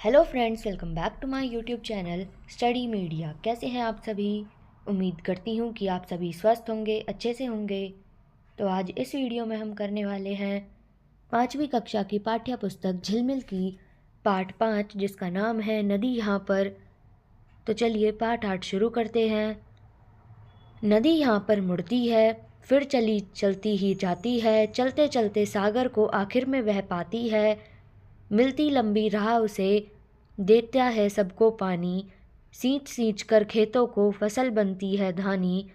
Hello friends, welcome back to my YouTube channel Study Media. कैसे हैं आप सभी? उम्मीद करती हूँ कि आप सभी स्वस्थ होंगे, अच्छे से होंगे। तो आज इस वीडियो में हम करने वाले हैं 5वीं कक्षा की पाठ्य पुस्तक झिलमिल की पाठ 5, जिसका नाम है नदी यहाँ पर। तो चलिए पाठ 8 शुरू करते हैं। नदी यहाँ पर मुड़ती है, फिर चली चलती ही जाती है, चलते चलते सागर को आखिर में वह पाती है। मिलती लंबी राह उसे, देता है सबको पानी, सींच सींच कर खेतों को फसल बनती है धानी।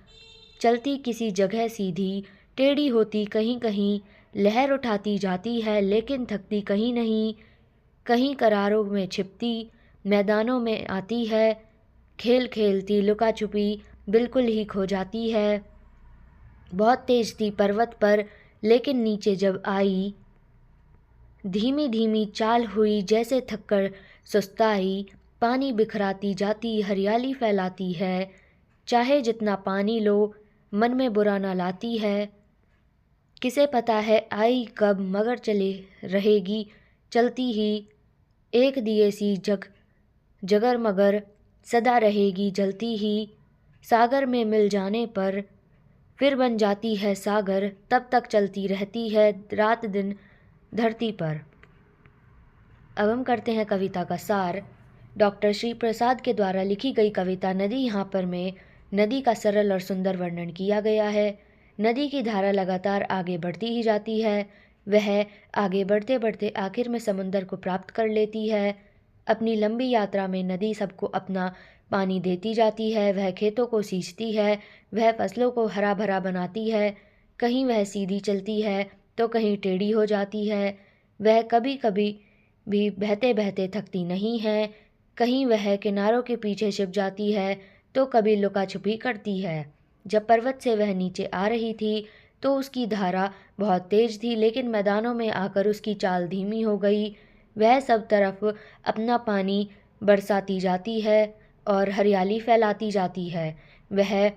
चलती किसी जगह सीधी, टेढ़ी होती कहीं कहीं, लहर उठाती जाती है लेकिन थकती कहीं नहीं। कहीं करारों में छिपती, मैदानों में आती है, खेल खेलती लुका छुपी बिल्कुल ही खो जाती है। बहुत तेज थी पर्वत पर, लेकिन नीचे जब आई, धीमी धीमी चाल हुई जैसे थककर सुस्ताई। पानी बिखराती जाती, हरियाली फैलाती है, चाहे जितना पानी लो मन में बुरा ना लाती है। किसे पता है आई कब, मगर चले रहेगी चलती ही। एक दिए सी जगर मगर सदा रहेगी जलती ही। सागर में मिल जाने पर फिर बन जाती है सागर, तब तक चलती रहती है रात दिन धरती पर। अब हम करते हैं कविता का सार। डॉक्टर श्री प्रसाद के द्वारा लिखी गई कविता नदी यहाँ पर में नदी का सरल और सुंदर वर्णन किया गया है। नदी की धारा लगातार आगे बढ़ती ही जाती है। वह आगे बढ़ते बढ़ते आखिर में समुंदर को प्राप्त कर लेती है। अपनी लंबी यात्रा में नदी सबको अपना पानी देती जाती है। वह खेतों को सींचती है, वह फसलों को हरा भरा बनाती है। कहीं वह सीधी चलती है तो कहीं टेढ़ी हो जाती है। वह कभी कभी भी बहते बहते थकती नहीं है। कहीं वह किनारों के पीछे छिप जाती है तो कभी लुका छुपी करती है। जब पर्वत से वह नीचे आ रही थी तो उसकी धारा बहुत तेज थी, लेकिन मैदानों में आकर उसकी चाल धीमी हो गई। वह सब तरफ अपना पानी बरसाती जाती है और हरियाली फैलाती जाती है। वह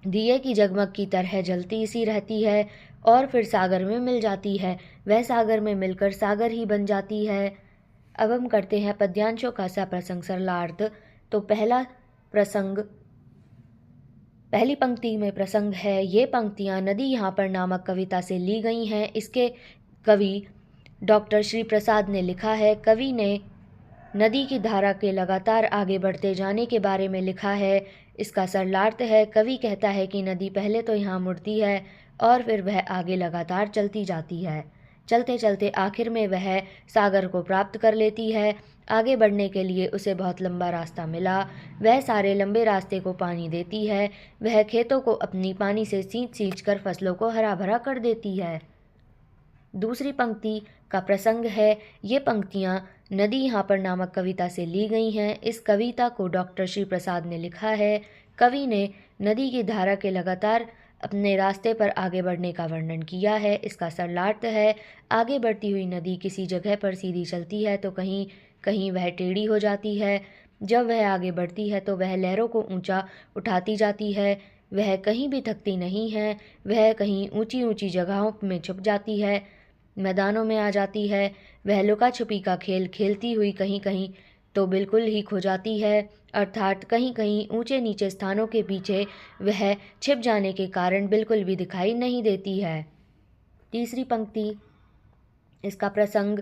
दिए की जगमग की तरह जलती सी रहती है और फिर सागर में मिल जाती है। वह सागर में मिलकर सागर ही बन जाती है। अब हम करते हैं पद्यांशों का सा प्रसंग सरलार्थ। तो पहली पंक्ति में प्रसंग है। ये पंक्तियाँ नदी यहाँ पर नामक कविता से ली गई हैं। इसके कवि डॉक्टर श्री प्रसाद ने लिखा है। कवि ने नदी की धारा के लगातार आगे बढ़ते जाने के बारे में लिखा है। इसका सरलार्थ है। कवि कहता है कि नदी पहले तो यहाँ मुड़ती है और फिर वह आगे लगातार चलती जाती है। चलते चलते आखिर में वह सागर को प्राप्त कर लेती है। आगे बढ़ने के लिए उसे बहुत लंबा रास्ता मिला। वह सारे लंबे रास्ते को पानी देती है। वह खेतों को अपनी पानी से सींच सींच कर फसलों को हरा भरा कर देती है। दूसरी पंक्ति का प्रसंग है। ये पंक्तियाँ नदी यहाँ पर नामक कविता से ली गई हैं। इस कविता को डॉक्टर श्री प्रसाद ने लिखा है। कवि ने नदी की धारा के लगातार अपने रास्ते पर आगे बढ़ने का वर्णन किया है। इसका सरलार्थ है। आगे बढ़ती हुई नदी किसी जगह पर सीधी चलती है तो कहीं कहीं वह टेढ़ी हो जाती है। जब वह आगे बढ़ती है तो वह लहरों को ऊंचा उठाती जाती है। वह कहीं भी थकती नहीं है। वह कहीं ऊंची ऊंची जगहों में छुप जाती है, मैदानों में आ जाती है। वह लुका छुपी का खेल खेलती हुई कहीं कहीं तो बिल्कुल ही खो जाती है, अर्थात कहीं कहीं ऊंचे नीचे स्थानों के पीछे वह छिप जाने के कारण बिल्कुल भी दिखाई नहीं देती है। तीसरी पंक्ति, इसका प्रसंग।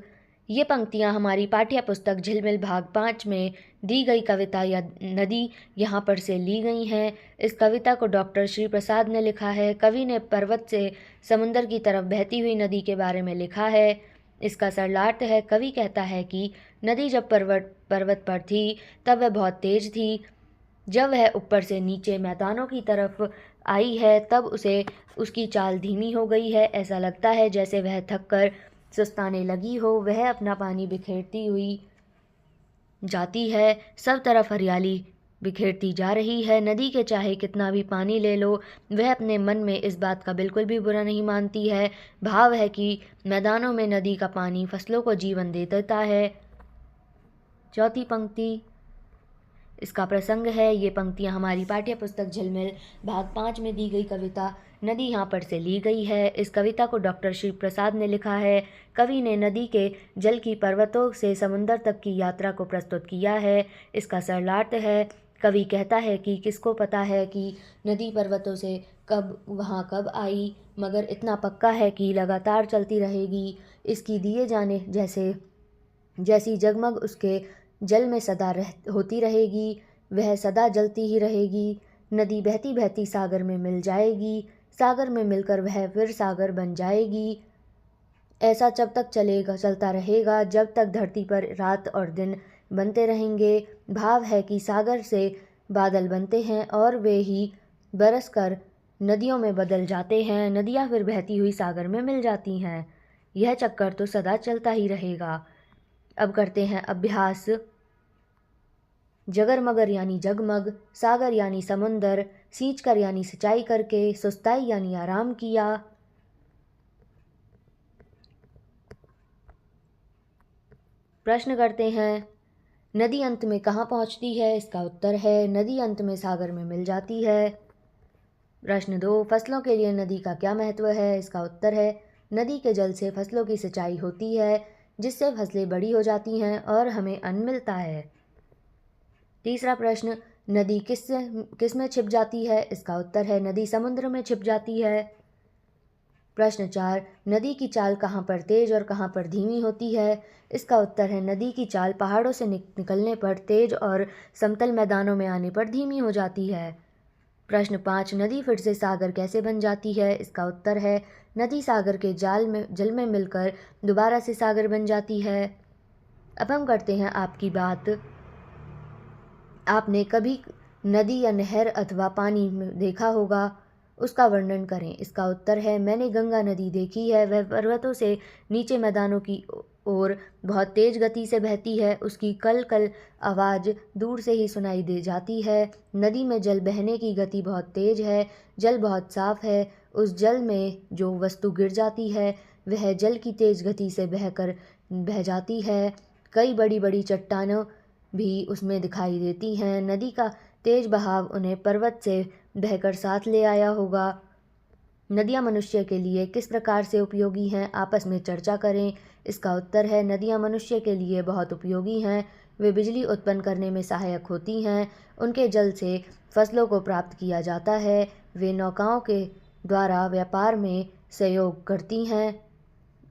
ये पंक्तियाँ हमारी पाठ्य पुस्तक झिलमिल भाग 5 में दी गई कविता या नदी यहाँ पर से ली गई हैं। इस कविता को डॉक्टर श्री प्रसाद ने लिखा है। कवि ने पर्वत से समुंदर की तरफ बहती हुई नदी के बारे में लिखा है। इसका सरलार्थ है। कवि कहता है कि नदी जब पर्वत पर थी तब वह बहुत तेज थी। जब वह ऊपर से नीचे मैदानों की तरफ आई है तब उसे उसकी चाल धीमी हो गई है। ऐसा लगता है जैसे वह थक कर सुस्ताने लगी हो। वह अपना पानी बिखेरती हुई जाती है, सब तरफ हरियाली बिखेरती जा रही है। नदी के चाहे कितना भी पानी ले लो, वह अपने मन में इस बात का बिल्कुल भी बुरा नहीं मानती है। भाव है कि मैदानों में नदी का पानी फसलों को जीवन दे देता है। चौथी पंक्ति, इसका प्रसंग है। ये पंक्तियाँ हमारी पाठ्य पुस्तक झिलमिल भाग 5 में दी गई कविता नदी यहाँ पर से ली गई है। इस कविता को डॉक्टर श्री प्रसाद ने लिखा है। कवि ने नदी के जल की पर्वतों से समुद्र तक की यात्रा को प्रस्तुत किया है। इसका सरलार्थ है, कवि कहता है कि किसको पता है कि नदी पर्वतों से कब आई, मगर इतना पक्का है कि लगातार चलती रहेगी। इसकी दिए जाने जैसी जगमग उसके जल में सदा होती रहेगी, वह सदा जलती ही रहेगी। नदी बहती बहती सागर में मिल जाएगी, सागर में मिलकर वह फिर सागर बन जाएगी। ऐसा जब तक चलता रहेगा, जब तक धरती पर रात और दिन बनते रहेंगे। भाव है कि सागर से बादल बनते हैं और वे ही बरस कर नदियों में बदल जाते हैं। नदियाँ फिर बहती हुई सागर में मिल जाती हैं। यह चक्कर तो सदा चलता ही रहेगा। अब करते हैं अभ्यास। जगर मगर यानी जगमग, सागर यानी समुंदर, सींच कर यानी सिंचाई करके, सुस्ताई यानी आराम किया। प्रश्न करते हैं, नदी अंत में कहाँ पहुँचती है? इसका उत्तर है नदी अंत में सागर में मिल जाती है। प्रश्न 2, फसलों के लिए नदी का क्या महत्व है? इसका उत्तर है नदी के जल से फसलों की सिंचाई होती है, जिससे फसलें बड़ी हो जाती हैं और हमें अन्न मिलता है। तीसरा प्रश्न, नदी किस में छिप जाती है? इसका उत्तर है नदी समुद्र में छिप जाती है। प्रश्न 4, नदी की चाल कहाँ पर तेज और कहाँ पर धीमी होती है? इसका उत्तर है नदी की चाल पहाड़ों से निकलने पर तेज और समतल मैदानों में आने पर धीमी हो जाती है। प्रश्न 5, नदी फिर से सागर कैसे बन जाती है? इसका उत्तर है नदी सागर के जल में मिलकर दोबारा से सागर बन जाती है। अब हम करते हैं आपकी बात। आपने कभी नदी या नहर अथवा पानी में देखा होगा, उसका वर्णन करें। इसका उत्तर है मैंने गंगा नदी देखी है। वह पर्वतों से नीचे मैदानों की ओर बहुत तेज गति से बहती है। उसकी कल कल आवाज़ दूर से ही सुनाई दे जाती है। नदी में जल बहने की गति बहुत तेज है। जल बहुत साफ है। उस जल में जो वस्तु गिर जाती है वह जल की तेज गति से बह जाती है। कई बड़ी बड़ी चट्टानों भी उसमें दिखाई देती हैं। नदी का तेज बहाव उन्हें पर्वत से बहकर साथ ले आया होगा। नदियाँ मनुष्य के लिए किस प्रकार से उपयोगी हैं? आपस में चर्चा करें। इसका उत्तर है नदियाँ मनुष्य के लिए बहुत उपयोगी हैं। वे बिजली उत्पन्न करने में सहायक होती हैं। उनके जल से फसलों को प्राप्त किया जाता है। वे नौकाओं के द्वारा व्यापार में सहयोग करती हैं।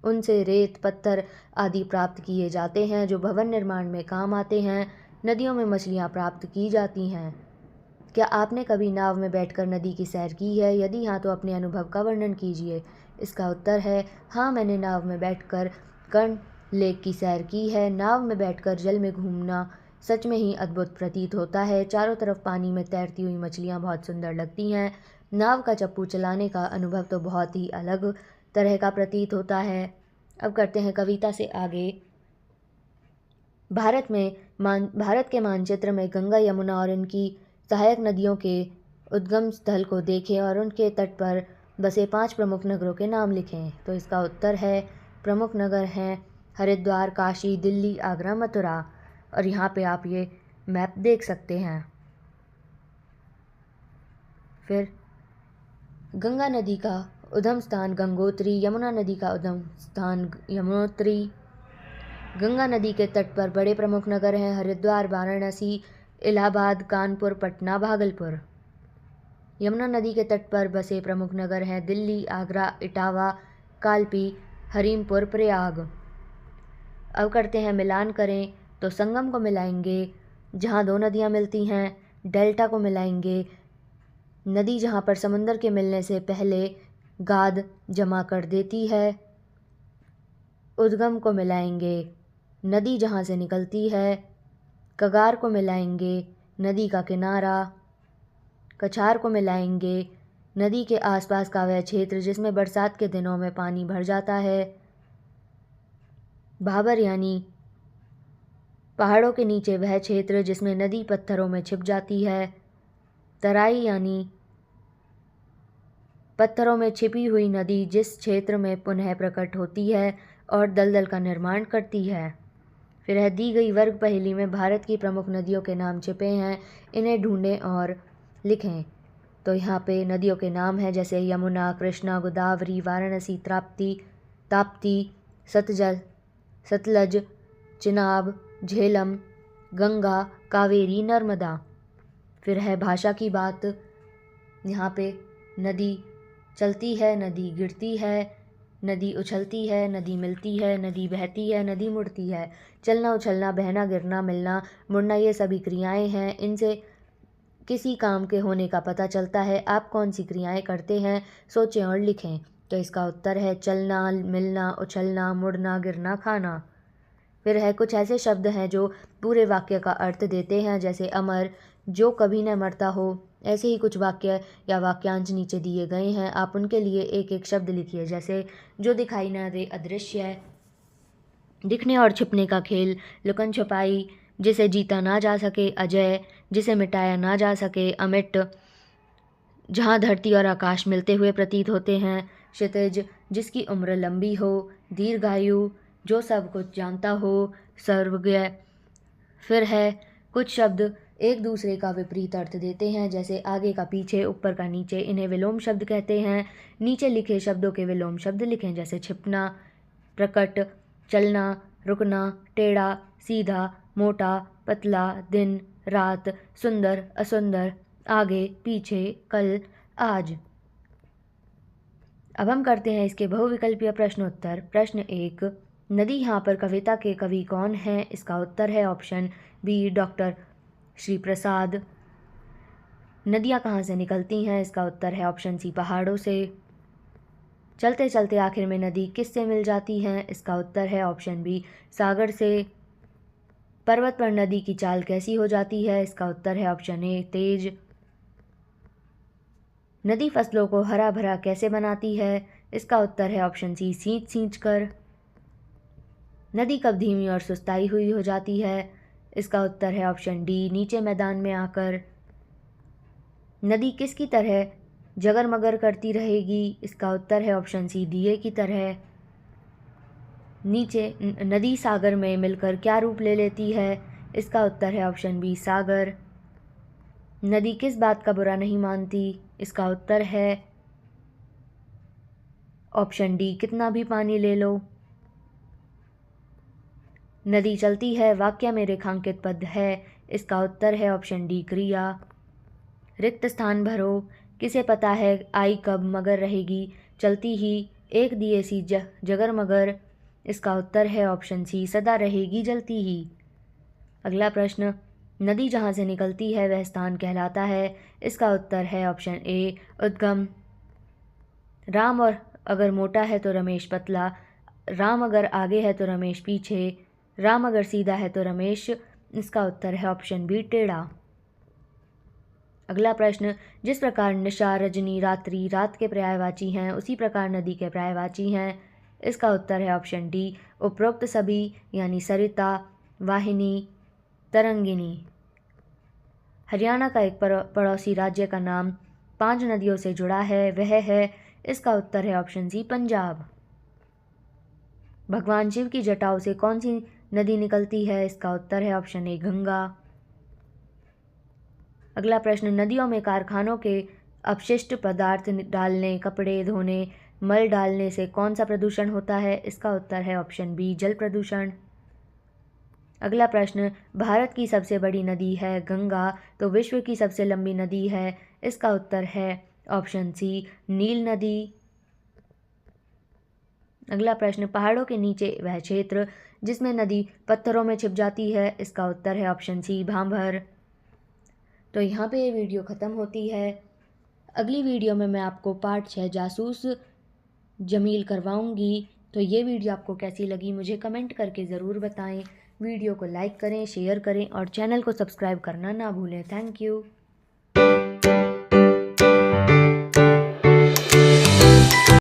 उनसे रेत पत्थर आदि प्राप्त किए जाते हैं जो भवन निर्माण में काम आते हैं। नदियों में मछलियाँ प्राप्त की जाती हैं। क्या आपने कभी नाव में बैठकर नदी की सैर की है? यदि हाँ तो अपने अनुभव का वर्णन कीजिए। इसका उत्तर है हाँ, मैंने नाव में बैठकर कर्ण लेक की सैर की है। नाव में बैठकर जल में घूमना सच में ही अद्भुत प्रतीत होता है। चारों तरफ पानी में तैरती हुई मछलियाँ बहुत सुंदर लगती हैं। नाव का चप्पू चलाने का अनुभव तो बहुत ही अलग तरह का प्रतीत होता है। अब करते हैं कविता से आगे। भारत के मानचित्र में गंगा, यमुना और इनकी सहायक नदियों के उद्गम स्थल को देखें और उनके तट पर बसे 5 प्रमुख नगरों के नाम लिखें। तो इसका उत्तर है प्रमुख नगर हैं हरिद्वार, काशी, दिल्ली, आगरा, मथुरा। और यहाँ पे आप ये मैप देख सकते हैं। फिर गंगा नदी का उद्गम स्थान गंगोत्री, यमुना नदी का उद्गम स्थान यमुनोत्री। गंगा नदी के तट पर बड़े प्रमुख नगर हैं हरिद्वार, वाराणसी, इलाहाबाद, कानपुर, पटना, भागलपुर। यमुना नदी के तट पर बसे प्रमुख नगर हैं दिल्ली, आगरा, इटावा, कालपी, हरीमपुर, प्रयाग। अब करते हैं मिलान करें। तो संगम को मिलाएंगे जहाँ 2 नदियाँ मिलती हैं। डेल्टा को मिलाएंगे नदी जहाँ पर समुंदर के मिलने से पहले गाद जमा कर देती है। उद्गम को मिलाएंगे नदी जहाँ से निकलती है। कगार को मिलाएंगे नदी का किनारा। कछार को मिलाएंगे नदी के आसपास का वह क्षेत्र जिसमें बरसात के दिनों में पानी भर जाता है। भाबर यानी पहाड़ों के नीचे वह क्षेत्र जिसमें नदी पत्थरों में छिप जाती है। तराई यानी पत्थरों में छिपी हुई नदी जिस क्षेत्र में पुनः प्रकट होती है और दलदल का निर्माण करती है। फिर है दी गई वर्ग पहेली में भारत की प्रमुख नदियों के नाम छिपे हैं, इन्हें ढूंढें और लिखें। तो यहाँ पे नदियों के नाम हैं जैसे यमुना, कृष्णा, गोदावरी, वाराणसी, ताप्ती, सतलज, चिनाब, झेलम, गंगा, कावेरी, नर्मदा। फिर है भाषा की बात। यहाँ पे नदी चलती है, नदी गिरती है, नदी उछलती है, नदी मिलती है, नदी बहती है, नदी मुड़ती है। चलना, उछलना, बहना, गिरना, मिलना, मुड़ना, ये सभी क्रियाएं हैं। इनसे किसी काम के होने का पता चलता है। आप कौन सी क्रियाएं करते हैं, सोचें और लिखें। तो इसका उत्तर है चलना, मिलना, उछलना, मुड़ना, गिरना, खाना। फिर है कुछ ऐसे शब्द हैं जो पूरे वाक्य का अर्थ देते हैं, जैसे अमर, जो कभी न मरता हो। ऐसे ही कुछ वाक्य या वाक्यांश नीचे दिए गए हैं, आप उनके लिए एक एक शब्द लिखिए। जैसे जो दिखाई न दे, अदृश्य, दिखने और छिपने का खेल, लुकन छुपाई, जिसे जीता ना जा सके, अजय, जिसे मिटाया ना जा सके, अमिट, जहाँ धरती और आकाश मिलते हुए प्रतीत होते हैं, क्षितिज, जिसकी उम्र लंबी हो, दीर्घायु, जो सब कुछ जानता हो, सर्वज्ञ। फिर है कुछ शब्द एक दूसरे का विपरीत अर्थ देते हैं, जैसे आगे का पीछे, ऊपर का नीचे, इन्हें विलोम शब्द कहते हैं। नीचे लिखे शब्दों के विलोम शब्द लिखें, जैसे छिपना, प्रकट, चलना, रुकना, टेढ़ा, सीधा, मोटा, पतला, दिन, रात, सुंदर, असुंदर, आगे, पीछे, कल, आज। अब हम करते हैं इसके बहुविकल्पीय प्रश्नोत्तर। प्रश्न 1, नदी यहाँ पर कविता के कवि कौन हैं? इसका उत्तर है option B, doctor Shri Prasad. नदियाँ कहाँ से निकलती हैं? इसका उत्तर है ऑप्शन सी, पहाड़ों से। चलते चलते आखिर में नदी किससे मिल जाती हैं? इसका उत्तर है ऑप्शन बी, सागर से। पर्वत पर नदी की चाल कैसी हो जाती है? इसका उत्तर है ऑप्शन ए, तेज। नदी फसलों को हरा भरा कैसे बनाती है? इसका उत्तर है ऑप्शन सी, सींच सींच कर। नदी कब धीमी और सुस्ताई हुई हो जाती है? इसका उत्तर है ऑप्शन डी, नीचे मैदान में आकर। नदी किसकी तरह जगर मगर करती रहेगी? इसका उत्तर है ऑप्शन सी, दिए की तरह। नीचे नदी सागर में मिलकर क्या रूप ले लेती है? इसका उत्तर है ऑप्शन बी, सागर। नदी किस बात का बुरा नहीं मानती? इसका उत्तर है ऑप्शन डी, कितना भी पानी ले लो। नदी चलती है वाक्य में रेखांकित पद है। इसका उत्तर है ऑप्शन डी, क्रिया। रिक्त स्थान भरो। किसे पता है आई कब मगर रहेगी? चलती ही, एक दिए सी जगर मगर। इसका उत्तर है ऑप्शन सी, सदा रहेगी जलती ही। अगला प्रश्न, नदी जहाँ से निकलती है वह स्थान कहलाता है। इसका उत्तर है ऑप्शन ए, उद्गम। राम और अगर मोटा है तो रमेश पतला, राम अगर आगे है तो रमेश पीछे, राम अगर सीधा है तो रमेश। इसका उत्तर है ऑप्शन बी, टेढ़ा। अगला प्रश्न, जिस प्रकार निशा, रजनी, रात्रि रात के पर्यायवाची हैं, उसी प्रकार नदी के पर्यायवाची हैं। इसका उत्तर है ऑप्शन डी, उपरोक्त सभी, यानी सरिता, वाहिनी, तरंगिनी। हरियाणा का एक पड़ोसी राज्य का नाम 5 नदियों से जुड़ा है, वह है। इसका उत्तर है ऑप्शन सी, पंजाब। भगवान शिव की जटाओं से कौन सी नदी निकलती है? इसका उत्तर है ऑप्शन ए, गंगा। अगला प्रश्न, नदियों में कारखानों के अपशिष्ट पदार्थ डालने, कपड़े धोने, मल डालने से कौन सा प्रदूषण होता है? इसका उत्तर है ऑप्शन बी, जल प्रदूषण। अगला प्रश्न, भारत की सबसे बड़ी नदी है गंगा, तो विश्व की सबसे लंबी नदी है? इसका उत्तर है ऑप्शन सी, नील नदी। अगला प्रश्न, पहाड़ों के नीचे वह क्षेत्र जिसमें नदी पत्थरों में छिप जाती है? इसका उत्तर है ऑप्शन सी, भांभर। तो यहाँ पे ये वीडियो ख़त्म होती है। अगली वीडियो में मैं आपको पार्ट 6 जासूस जमील करवाऊँगी। तो ये वीडियो आपको कैसी लगी मुझे कमेंट करके ज़रूर बताएं। वीडियो को लाइक करें, शेयर करें और चैनल को सब्सक्राइब करना ना भूलें। Thank you.